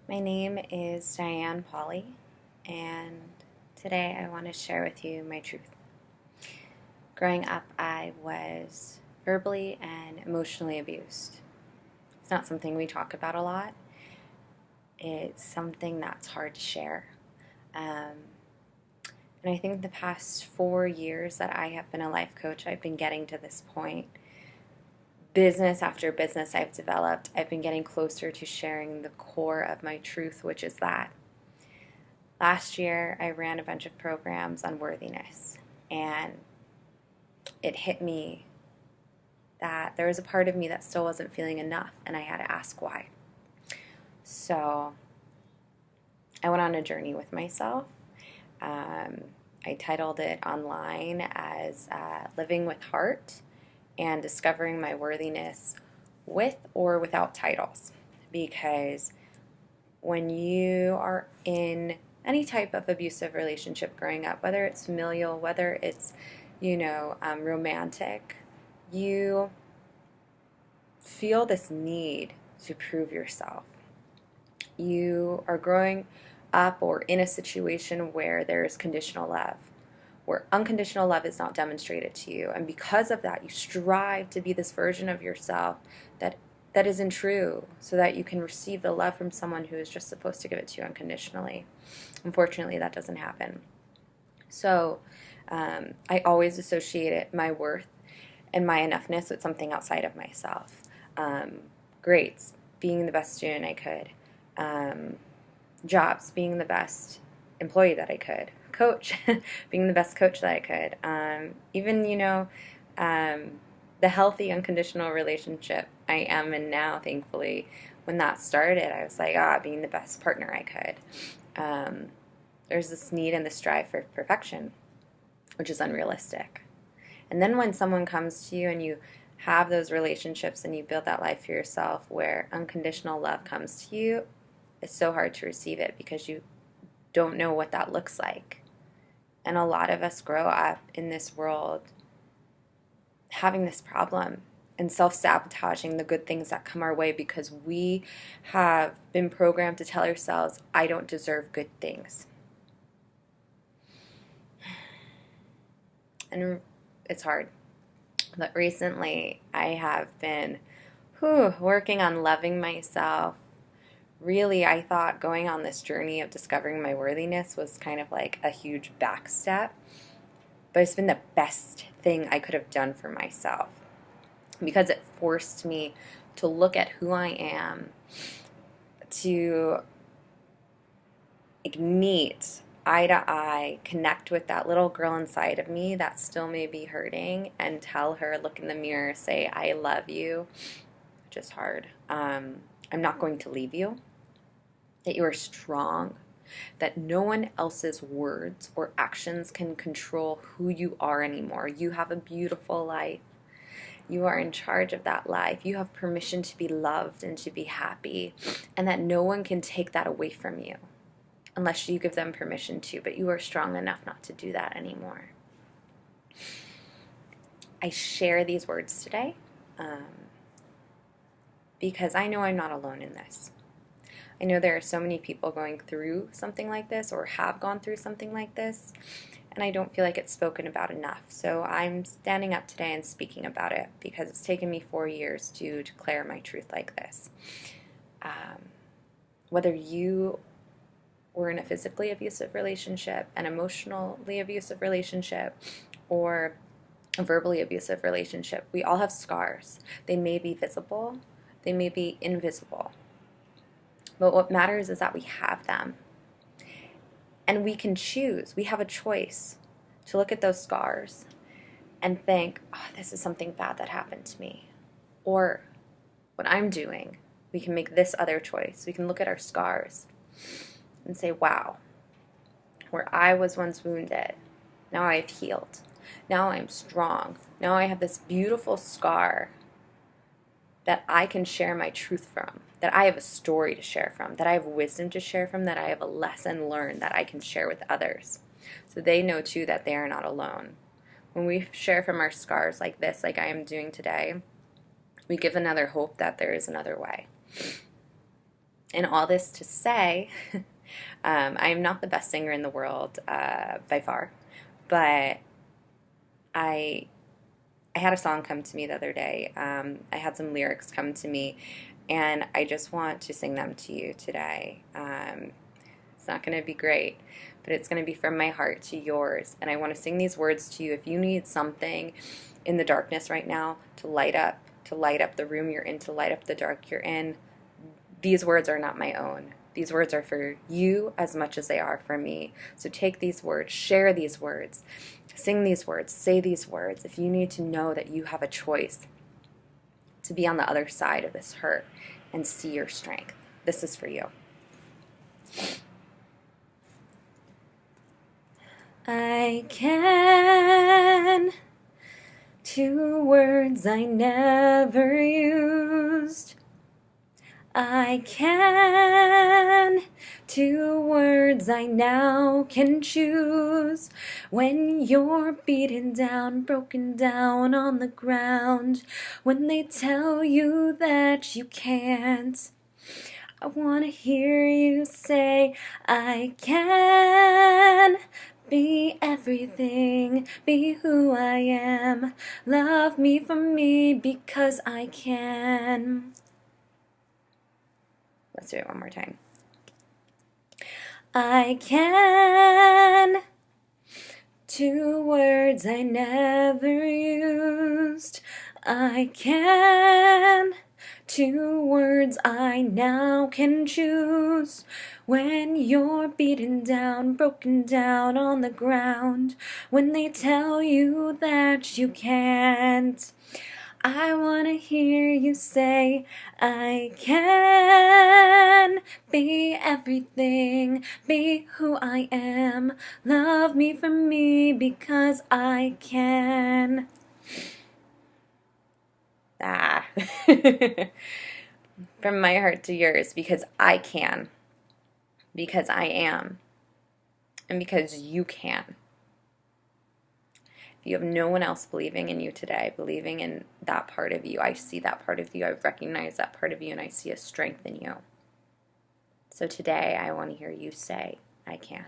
My name is Diane Polly, and today I want to share with you my truth. Growing up, I was verbally and emotionally abused. It's not something we talk about a lot, it's something that's hard to share. Um, and I think the past 4 years that I have been a life coach, I've been getting to this point. Business after business I've developed, I've been getting closer to sharing the core of my truth, which is that last year, I ran a bunch of programs on worthiness, and it hit me that there was a part of me that still wasn't feeling enough, and I had to ask why. So I went on a journey with myself. Um, I titled it online as Living with Heart and Discovering My Worthiness with or without titles. Because when you are in any type of abusive relationship growing up, whether it's familial, whether it's, romantic, you feel this need to prove yourself. You are growing up or in a situation where there is conditional love, where unconditional love is not demonstrated to you. And because of that, you strive to be this version of yourself that isn't true, so that you can receive the love from someone who is just supposed to give it to you unconditionally. Unfortunately, that doesn't happen. So I always associated my worth and my enoughness with something outside of myself. Grades, being the best student I could. Jobs, being the best employee that I could. Coach, being the best coach that I could. The healthy unconditional relationship I am in now, thankfully, when that started, I was like, being the best partner I could. There's this need and this strive for perfection, which is unrealistic. And then when someone comes to you and you have those relationships and you build that life for yourself where unconditional love comes to you, it's so hard to receive it because you don't know what that looks like. And a lot of us grow up in this world having this problem and self-sabotaging the good things that come our way because we have been programmed to tell ourselves, I don't deserve good things. And it's hard. But recently I have been working on loving myself. Really, I thought going on this journey of discovering my worthiness was kind of like a huge back step. But it's been the best thing I could have done for myself because it forced me to look at who I am, to meet eye to eye, connect with that little girl inside of me that still may be hurting, and tell her, look in the mirror, say, I love you, which is hard. I'm not going to leave you, that you are strong, that no one else's words or actions can control who you are anymore. You have a beautiful life. You are in charge of that life. You have permission to be loved and to be happy, and that no one can take that away from you unless you give them permission to, but you are strong enough not to do that anymore. I share these words today because I know I'm not alone in this. I know there are so many people going through something like this or have gone through something like this, and I don't feel like it's spoken about enough. So I'm standing up today and speaking about it because it's taken me 4 years to declare my truth like this. Whether you were in a physically abusive relationship, an emotionally abusive relationship, or a verbally abusive relationship, we all have scars. They may be visible, they may be invisible. But what matters is that we have them. And we can choose. We have a choice to look at those scars and think, this is something bad that happened to me. Or what I'm doing, we can make this other choice. We can look at our scars and say, wow, where I was once wounded, now I've healed. Now I'm strong. Now I have this beautiful scar that I can share my truth from, that I have a story to share from, that I have wisdom to share from, that I have a lesson learned that I can share with others. So they know too that they are not alone. When we share from our scars like this, like I am doing today, we give another hope that there is another way. And all this to say, I am not the best singer in the world by far, but I had a song come to me the other day. I had some lyrics come to me, and I just want to sing them to you today. It's not going to be great, but it's going to be from my heart to yours. And I want to sing these words to you. If you need something in the darkness right now to light up the room you're in, to light up the dark you're in, these words are not my own. These words are for you as much as they are for me. So take these words, share these words, sing these words, say these words. If you need to know that you have a choice to be on the other side of this hurt and see your strength, this is for you. I can, 2 words I never used. I can, 2 words I now can choose. When you're beaten down, broken down on the ground, when they tell you that you can't, I want to hear you say, I can. Be everything, be who I am. Love me for me because I can. Let's do it one more time. I can. 2 words I never used. I can. 2 words I now can choose. When you're beaten down, broken down on the ground, when they tell you that you can't, I want to hear you say, I can. Be everything, be who I am. Love me for me because I can. From my heart to yours, because I can, because I am, and because you can. If you have no one else believing in you today, believing in that part of you, I see that part of you, I recognize that part of you, and I see a strength in you. So today I want to hear you say, I can.